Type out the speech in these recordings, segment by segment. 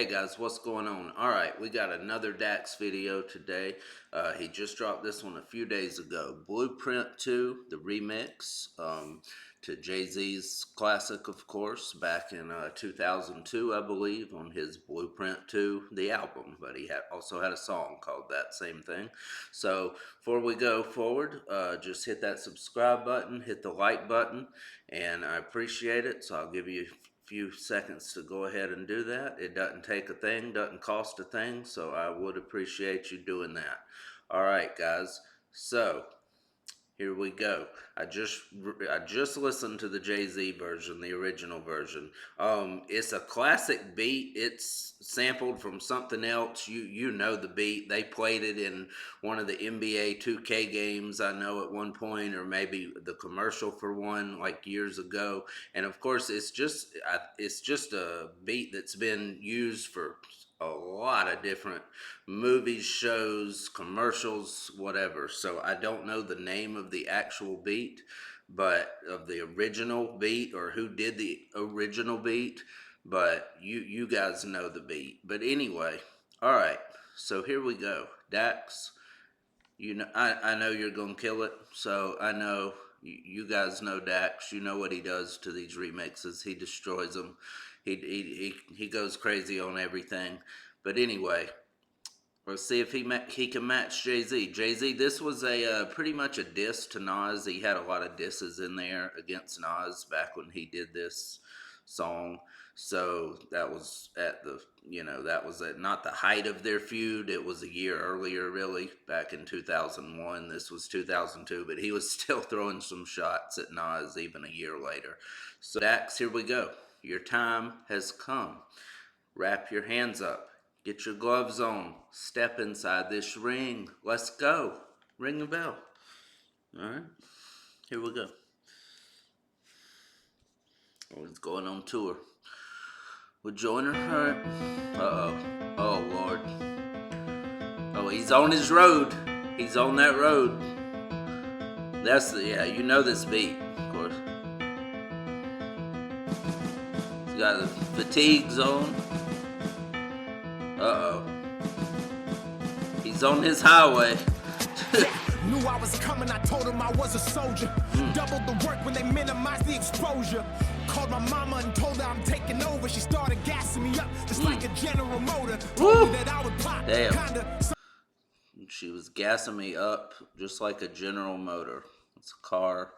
Hey guys, what's going on? Alright, we got another Dax video today. He just dropped this one a few days ago. Blueprint 2, the remix to Jay-Z's classic, of course, back in 2002, I believe, on his Blueprint 2, the album. But he also had a song called that same thing. So before we go forward, just hit that subscribe button, hit the like button, and I appreciate it. So I'll give you few seconds to go ahead and do that. It doesn't take a thing, doesn't cost a thing, so I would appreciate you doing that. All right, guys. So here we go. I just listened to the Jay-Z version, the original version. It's a classic beat. It's sampled from something else. You know the beat. They played it in one of the NBA 2K games, I know, at one point, or maybe the commercial for one like years ago. And of course, it's just a beat that's been used for a lot of different movies, shows, commercials, whatever. So I don't know the name of the actual beat, but of the original beat, or who did the original beat, but you guys know the beat. But anyway, all right, so here we go. Dax, you know, I know you're gonna kill it, so I know you guys know Dax. You know what he does to these remixes. He destroys them. He goes crazy on everything. But anyway, let's see if he can match Jay-Z. Jay-Z, this was a pretty much a diss to Nas. He had a lot of disses in there against Nas back when he did this song. So that was at the, that was at not the height of their feud. It was a year earlier, really, back in 2001. This was 2002, but he was still throwing some shots at Nas even a year later. So Dax, here we go. Your time has come. Wrap your hands up. Get your gloves on. Step inside this ring. Let's go. Ring the bell. Alright. Here we go. Oh, he's going on tour. We'll join her. Alright. Uh-oh. Oh, Lord. Oh, he's on his road. He's on that road. That's the, yeah, you know this beat, of course. He's got the fatigues on. Uh-oh. He's on his highway. Knew I was coming, I told him I was a soldier. Doubled the work when they minimized the exposure. Called my mama and told her I'm taking over. She started gassing me up just like a General Motor. Told me that I would pop. Damn. She was gassing me up just like a General Motor. It's a car.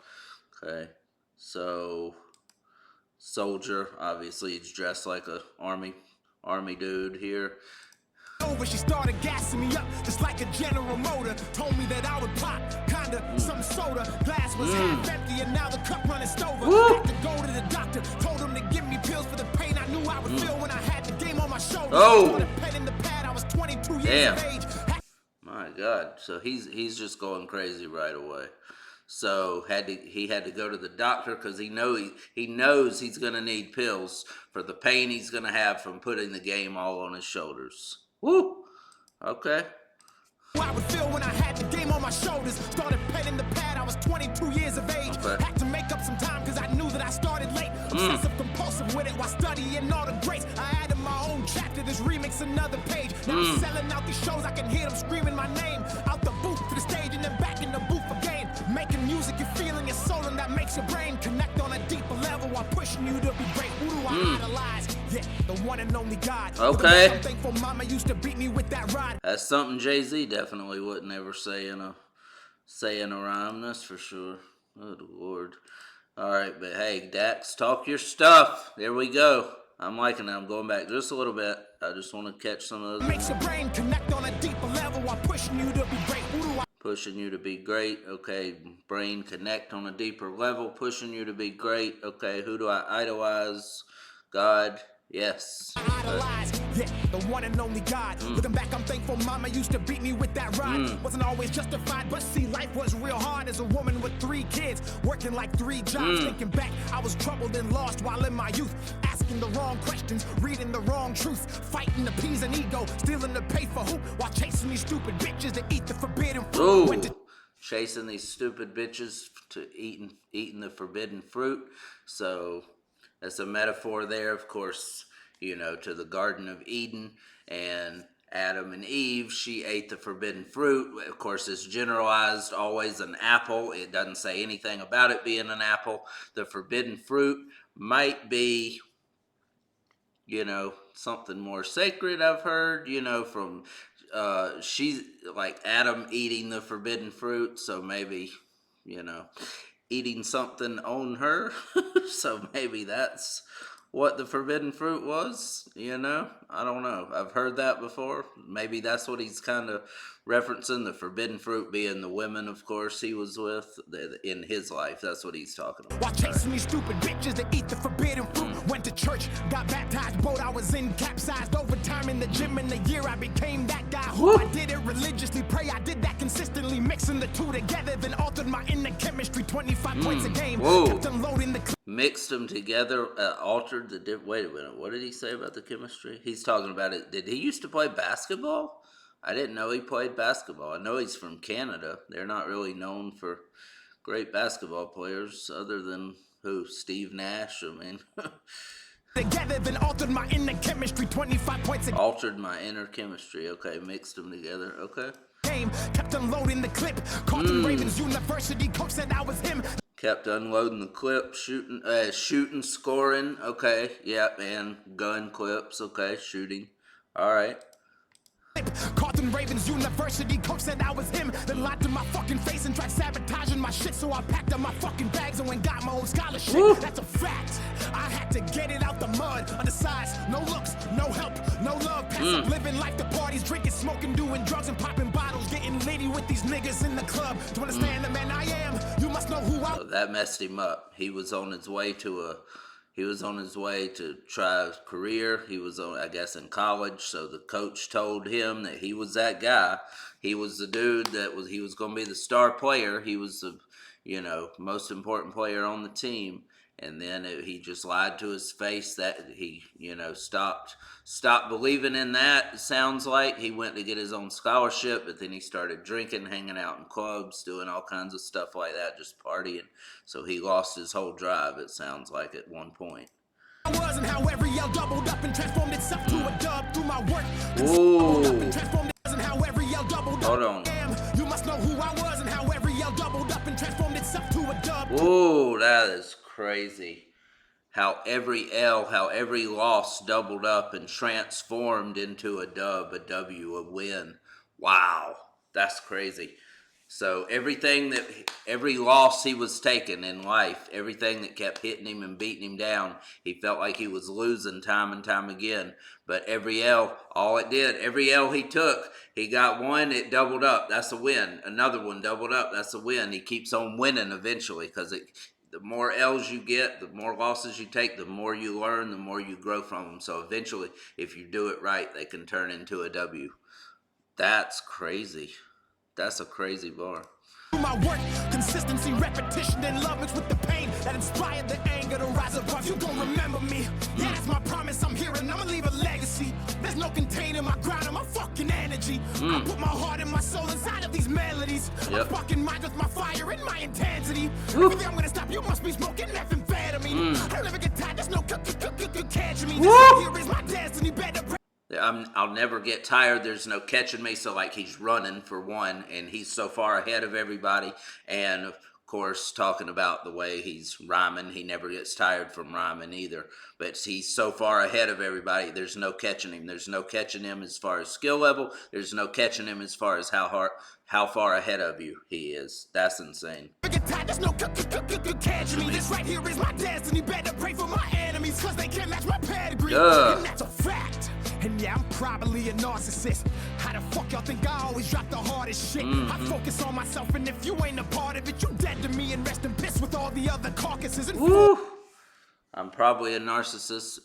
Okay. So, soldier. Obviously, he's dressed like a army dude here. She started gassing me up just like a General Motor. Told me that I would pop, kinda some soda. Glass was half empty and now the cup running over. Had to go to the doctor, told him to give me pills for the pain I knew I would feel when I had the game on my shoulders. Started penning the pad, I was 22 years of age. My God, so he's just going crazy right away. So he had to go to the doctor because he knows he's gonna need pills for the pain he's gonna have from putting the game all on his shoulders. Woo! Okay. I would feel when I had the game on my shoulders. Started penning the pad, I was 22 years of age. Had to make up some time because I knew that I started late. Obsessive compulsive with it while studying all the greats. I added my own chapter, this remix another page. Now I'm selling out these shows, I can hear them screaming my name. Out the booth to the stage and then back in the booth again. Making music, you're feeling your soul and that makes your brain connect on a deeper level while pushing you to be great. Who do I idolize? Yeah, the one and only God. Okay. I'm thankful mama used to beat me with that rod. That's something Jay-Z definitely wouldn't ever say in a rhyme, that's for sure. Good Lord. Alright, but hey, Dax, talk your stuff. There we go. I'm liking it. I'm going back just a little bit. I just want to catch some of those. Makes your brain connect on a deeper level while pushing you to be great. Pushing you to be great. Okay, brain connect on a deeper level. Pushing you to be great. Okay, who do I idolize? God. Yes. Idolize, yeah, the one and only God. Looking back, I'm thankful mama used to beat me with that rod. Wasn't always justified, but see, life was real hard as a woman with 3 kids, working like 3 jobs. Thinking back, I was troubled and lost while in my youth, asking the wrong questions, reading the wrong truth, fighting to please an ego, stealing to pay for hoop, while chasing these stupid bitches to eat the forbidden fruit. Chasing these stupid bitches to eating the forbidden fruit. So that's a metaphor there, of course. you know, to the Garden of Eden, and Adam and Eve, she ate the forbidden fruit. Of course, it's generalized, always an apple. It doesn't say anything about it being an apple. The forbidden fruit might be, you know, something more sacred, I've heard, you know, from she's like Adam eating the forbidden fruit, so maybe, you know, eating something on her. So maybe that's what the forbidden fruit was, you know? I don't know. I've heard that before. Maybe that's what he's kind of referencing, the forbidden fruit being the women, of course, he was with in his life. That's what he's talking about. While chasing these stupid bitches that eat the forbidden fruit. Went to church, got baptized, boat I was in, capsized, overtime in the gym. In the year I became that guy who I did it religiously. Pray I did that consistently, mixing the two together, then altered my inner chemistry. 25 points a game. Kept unloading the mixed them together, altered the wait a minute, what did he say about the chemistry? He's talking about it. Did he used to play basketball? I didn't know he played basketball. I know he's from Canada. They're not really known for great basketball players, other than who? Steve Nash. I mean, together, then altered my inner chemistry. 25 points a altered my inner chemistry. Okay, mixed them together. Okay. game. Kept unloading the clip. Carlton Ravens University coach said I was him. Kept unloading the clip, shooting, scoring. Okay, yep, and gun clips. Okay, shooting. All right. Carlton Ravens University coach said I was him. Then lied to my fucking face and tried sabotaging my shit. So I packed up my fucking bags and went got my own scholarship. Woo. That's a fact. I had to get it out the mud. Undersized, no looks, no help, no love. Pass up living life to parties, drinking, smoking, doing drugs and popping bottles, getting litty with these niggas in the club. To understand the man I am, you must know who I. So that messed him up. He was on his way to try a career. He was on, I guess, in college. So the coach told him that he was that guy. He was the dude he was going to be the star player. He was the, you know, most important player on the team. And then he just lied to his face that he, you know, stopped believing in that. It sounds like he went to get his own scholarship, but then he started drinking, hanging out in clubs, doing all kinds of stuff like that, just partying. So he lost his whole drive, it sounds like, at one point. I was and how every yell doubled up and transformed itself to a dub through my work. Ooh. And how every yell doubled Hold up. on. Damn, you must know who I was and how every yell doubled up and transformed itself to a dub. Ooh, that is crazy. How every loss doubled up and transformed into a dub, a W, a win. Wow, that's crazy. So every loss he was taking in life, everything that kept hitting him and beating him down, he felt like he was losing time and time again. But every L he took, he got one, it doubled up. That's a win. Another one doubled up. That's a win. He keeps on winning eventually, because the more L's you get, the more losses you take, the more you learn, the more you grow from them. So eventually, if you do it right, they can turn into a W. That's crazy. That's a crazy bar. My work, consistency, repetition, and love mixed with the pain that inspired the anger to rise above. You gon' remember me. Yeah, that's my promise. I'm here and I'ma leave a legacy. There's no containing my grind and my fucking energy. I put my heart and my soul inside of these melodies. I'm fucking mind with my fire and my intensity. Everything I'm gonna stop, you must be smoking methamphetamine. I'll never get tired. There's no catching me. This right here is my destiny. Better. I'll never get tired. There's no catching me. So like he's running for one, and he's so far ahead of everybody. And of course, talking about the way he's rhyming, he never gets tired from rhyming either. But he's so far ahead of everybody. There's no catching him. There's no catching him as far as skill level. There's no catching him as far as how far ahead of you he is. That's insane. There's no catching me. This right here is my destiny. Better pray for my enemies, cause they can't match my pedigree. And that's a fact. And yeah, I'm probably a narcissist. How the fuck y'all think I always drop the hardest shit? I focus on myself, and if you ain't a part of it, you dead to me, and rest in piss with all the other carcasses. And I'm probably a narcissist.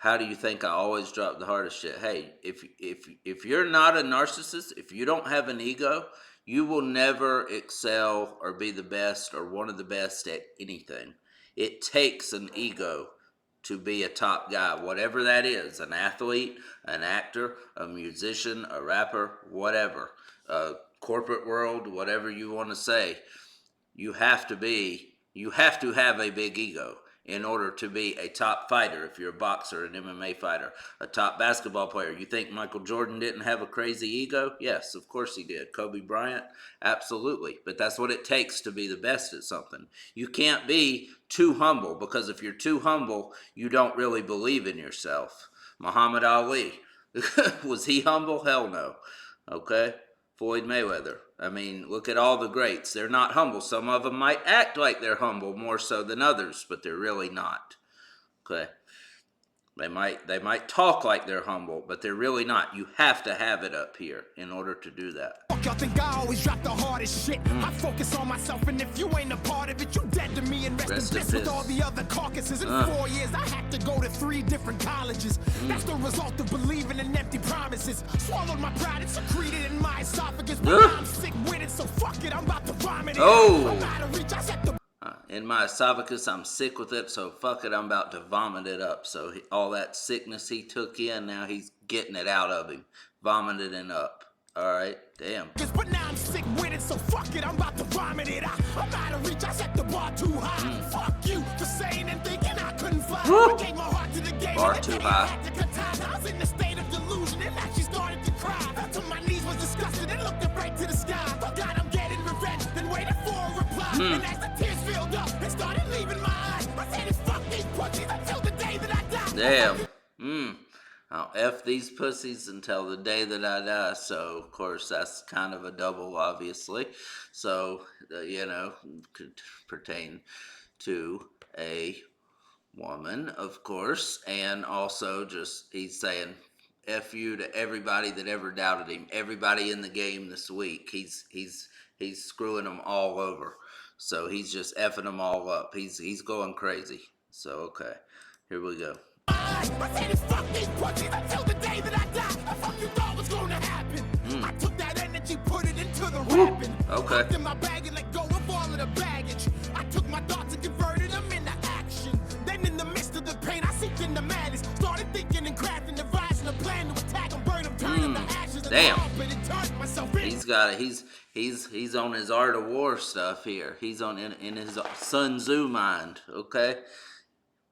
How do you think I always drop the hardest shit? Hey, if you're not a narcissist, if you don't have an ego, you will never excel or be the best or one of the best at anything. It takes an ego to be a top guy, whatever that is, an athlete, an actor, a musician, a rapper, whatever, corporate world, whatever you want to say. You have to have a big ego. in order to be a top fighter. If you're a boxer, an MMA fighter, a top basketball player. You think Michael Jordan didn't have a crazy ego? Yes, of course he did. Kobe Bryant? Absolutely. But that's what it takes to be the best at something. You can't be too humble, because if you're too humble, you don't really believe in yourself. Muhammad Ali. Was he humble? Hell no. Okay? Floyd Mayweather. I mean, look at all the greats. They're not humble. Some of them might act like they're humble more so than others, but they're really not. Okay? They might talk like they're humble, but they're really not. You have to have it up here in order to do that. Y'all think I always drop the hardest shit. I focus on myself, and if you ain't a part of it, you dead to me. And rest in peace with all the other carcasses. In 4 years, I had to go to 3 different colleges. That's the result of believing in empty promises. Swallowed my pride and secreted in my esophagus. But now I'm sick with it, so fuck it, I'm about to vomit it. I'm out of reach, I set the in my esophagus, I'm sick with it, so fuck it, I'm about to vomit it up. So all that sickness he took in, now he's getting it out of him, vomited it up. All right, damn. But now I'm sick with it, so fuck it, I'm about to vomit it. I'm out of reach, I set the bar too high. Fuck you for saying and thinking I couldn't fly. I gave my heart to the game. Bar too high. I was in a state of delusion and actually started to cry. Fell to my knees, was disgusted and looked up right to the sky. Thought God, I'm getting revenge, then waited for a reply. And as the tears filled up and started leaving my eyes, I said it's fuck these pussies until the day that I die. Damn. I'll F these pussies until the day that I die. So, of course, that's kind of a double, obviously. So, could pertain to a woman, of course. And also just, he's saying F you to everybody that ever doubted him. Everybody in the game this week. He's screwing them all over. So, he's just effing them all up. He's going crazy. So, okay. Here we go. I said it's fuck these pussies until the day that I die. I fuck you thought was gonna happen. I took that energy, put it into the rapping. Okay. Locked in my bag and let go of all of the baggage. I took my thoughts and converted them into action. Then in the midst of the pain, I seeped into madness. Started thinking and crafting, devising a plan to attack them, burn them, turn them to ashes. Damn. And it turned myself in. He's got it. He's on his Art of War stuff here. He's on in his Sun Tzu mind. Okay.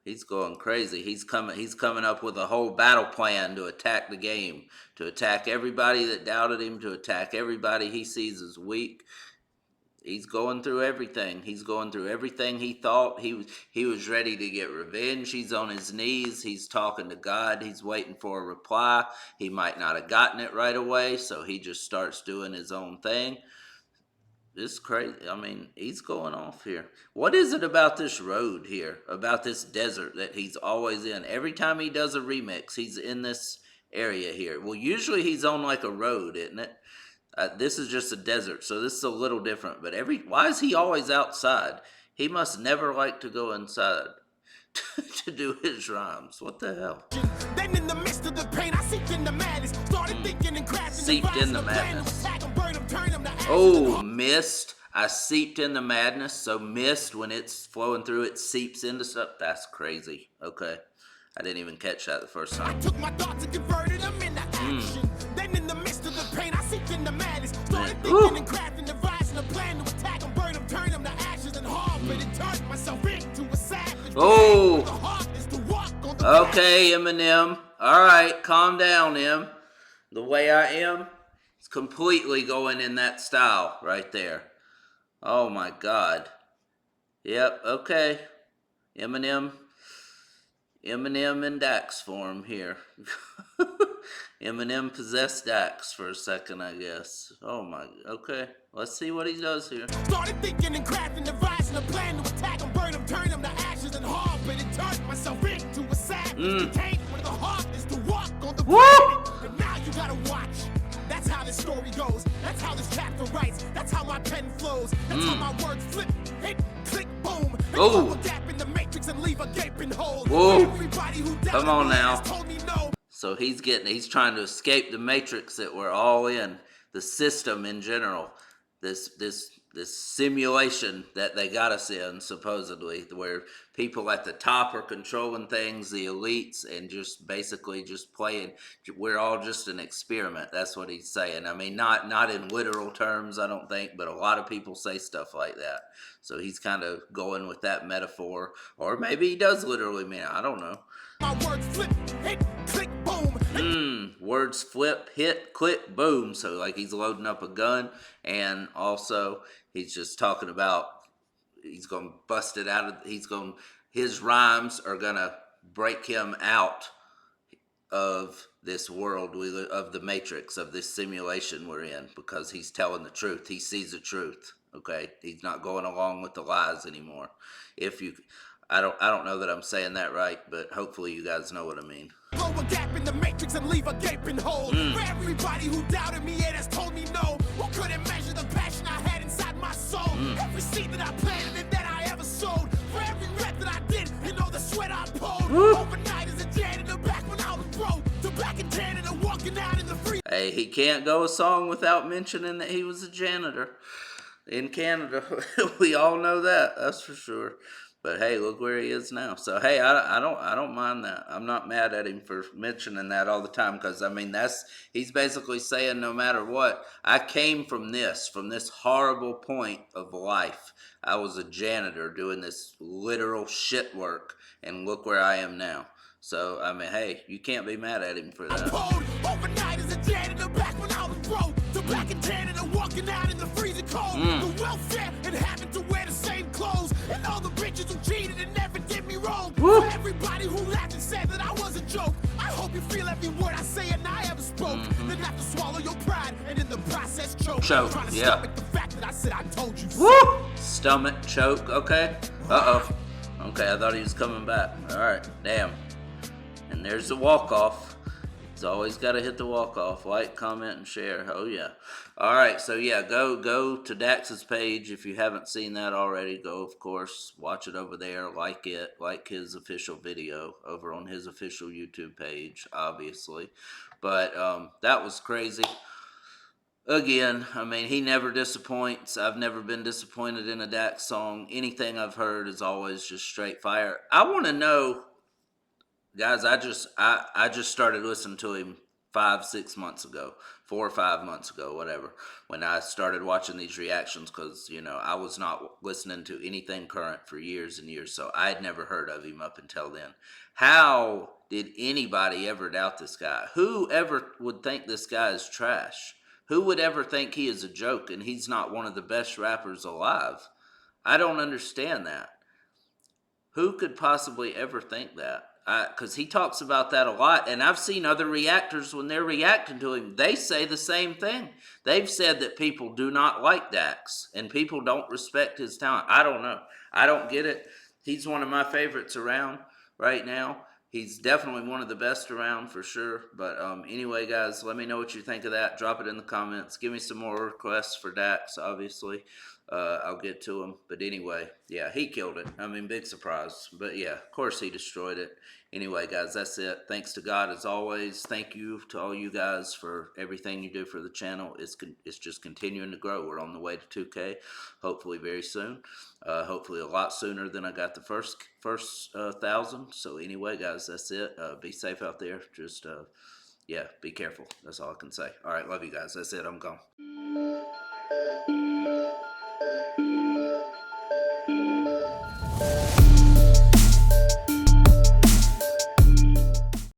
He's going crazy. He's coming up with a whole battle plan to attack the game, to attack everybody that doubted him, to attack everybody he sees as weak. He's going through everything. He's going through everything he thought. He was ready to get revenge. He's on his knees. He's talking to God. He's waiting for a reply. He might not have gotten it right away, so he just starts doing his own thing. It's crazy. I mean, he's going off here. What is it about this road here, about this desert that he's always in? Every time he does a remix, he's in this area here. Well, usually he's on like a road, isn't it? This is just a desert, so this is a little different. But why is he always outside? He must never like to go inside to do his rhymes. What the hell? Then in the midst of the pain, I seeped in the madness. Started thinking and crafting. Seeped in the madness. Oh, mist. I seeped in the madness. So mist, when it's flowing through, it seeps into stuff. That's crazy. Okay. I didn't even catch that the first time. I took my thoughts and converted them into action. Then in the midst of the pain, I seeped in the madness. Started thinking and crafting, devising a plan to attack them, burn them, turn them to ashes and harm. But it turned myself into a savage. Oh. Okay, Eminem. All right, calm down, Em. The way I am, it's completely going in that style right there. Oh my God. Yep, okay. Eminem in Dax form here. Eminem possessed Dax for a second, I guess. Oh my, okay. Let's see what he does here. Started thinking and crafting, devising a plan to attack them, burn them, turn them to ashes and harm. But it turned myself into a savage. Contained where the heart is to walk on the planet. And now you gotta watch. That's how this story goes. That's how this chapter writes. That's how my pen flows. That's how my words flip, hit, click, boom. Oh. A gap in the matrix and leave a gaping hole. Whoa. Everybody who Come on now. told me no. So he's trying to escape the matrix that we're all in, the system in general. this simulation that they got us in, supposedly, where people at the top are controlling things, the elites, and just basically just playing. We're all just an experiment. That's what he's saying. I mean, not in literal terms, I don't think, but a lot of people say stuff like that. So he's kind of going with that metaphor, or maybe he does literally mean it. I don't know. My words flip, hit, click, boom. Words flip, hit, click, boom. So like he's loading up a gun, and also he's just talking about he's gonna bust it out of his rhymes are gonna break him out of this world of the matrix, of this simulation we're in, because he's telling the truth. He sees the truth. Okay, he's not going along with the lies anymore. I don't know that I'm saying that right, but hopefully you guys know what I mean. Blow a gap in the matrix and leave a gaping hole. For everybody who doubted me and has told me no, who couldn't measure the passion I had inside my soul. Every seed that I planted and that I ever sowed. For every rep that I did and all the sweat I poured. Overnight as a janitor back when I was broke. To black and tan and walking out in the free. Hey, he can't go a song without mentioning that he was a janitor in Canada. We all know that, that's for sure. But hey, look where he is now. So hey, I don't mind that. I'm not mad at him for mentioning that all the time, because I mean he's basically saying no matter what, I came from this horrible point of life. I was a janitor doing this literal shit work, and look where I am now. So I mean, hey, you can't be mad at him for that. Overnight as a janitor back when I was broke. To black and tan and walking out in the freezing cold. The welfare and having to wear the same clothes. And all the bitches who cheated and never did me wrong. For everybody who laughed and said that I was a joke. I hope you feel every word I say and I ever spoke. Then have to swallow your pride and in the process choke. Trying to stomach the fact that I said I told you so. Woo! Stomach choke, okay. Okay, I thought he was coming back. Alright, damn. And there's the walk-off. He's always got to hit the walk-off. Like, comment, and share. Oh, yeah. All right, so, yeah, go to Dax's page. If you haven't seen that already, go, of course. Watch it over there. Like it. Like his official video over on his official YouTube page, obviously. But that was crazy. Again, I mean, he never disappoints. I've never been disappointed in a Dax song. Anything I've heard is always just straight fire. I want to know... Guys, I just started listening to him 5-6 months ago, 4 or 5 months ago, whatever, when I started watching these reactions, because, you know, I was not listening to anything current for years and years, so I had never heard of him up until then. How did anybody ever doubt this guy? Who ever would think this guy is trash? Who would ever think he is a joke and he's not one of the best rappers alive? I don't understand that. Who could possibly ever think that? Because he talks about that a lot, and I've seen other reactors, when they're reacting to him, they say the same thing. They've said that people do not like Dax, and people don't respect his talent. I don't know. I don't get it. He's one of my favorites around right now. He's definitely one of the best around for sure. But anyway, guys, let me know what you think of that. Drop it in the comments. Give me some more requests for Dax, obviously. I'll get to him. But anyway, yeah, he killed it. I mean, big surprise. But yeah, of course he destroyed it. Anyway, guys, that's it. Thanks to God as always. Thank you to all you guys for everything you do for the channel. It's just continuing to grow. We're on the way to 2K, hopefully very soon. Hopefully a lot sooner than I got the first 1,000. So anyway, guys, that's it. Be safe out there. Just, yeah, be careful. That's all I can say. All right, love you guys. That's it. I'm gone.